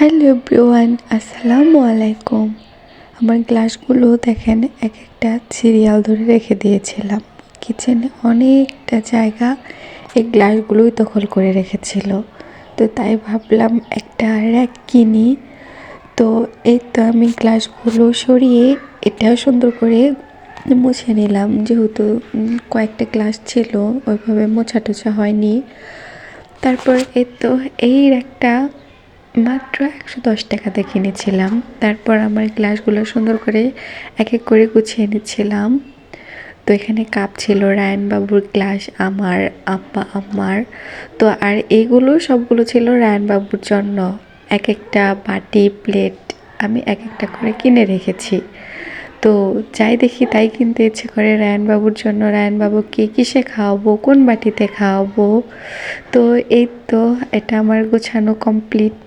Hello everyone, আসসালামু আলাইকুম। আমার গ্লাসগুলো দেখেন এক একটা সিরিয়াল ধরে রেখে দিয়েছিলাম। কিচেনে অনেকটা জায়গা এই গ্লাসগুলোই দখল করে রেখেছিল। তো তাই ভাবলাম একটা র্যাক কিনি। তো এই তো আমি গ্লাসগুলো সরিয়ে এটাও সুন্দর করে মুছে নিলাম, যেহেতু কয়েকটা গ্লাস ছিল ওইভাবে মোছা টোছা হয়নি। তারপর এই র্যাকটা মাত্র ১১০ টাকাতে কিনেছিলাম। তারপর আমার গ্লাসগুলো সুন্দর করে এক এক করে গুছিয়ে নিচ্ছিলাম। তো এখানে কাপ ছিল, রায়ান বাবুর গ্লাস, আমার আব্বা আম্মার। তো আর এইগুলো সবগুলো ছিল রায়ান বাবুর জন্য। এক একটা বাটি প্লেট আমি এক একটা করে কিনে রেখেছি। তো যাই দেখি তাই কিনতে ইচ্ছে করে রায়ান বাবুর জন্য। রায়ান বাবুকে কিসে খাওয়াবো, কোন বাটিতে খাওয়াবো। তো এই তো এটা আমার গোছানো কমপ্লিট।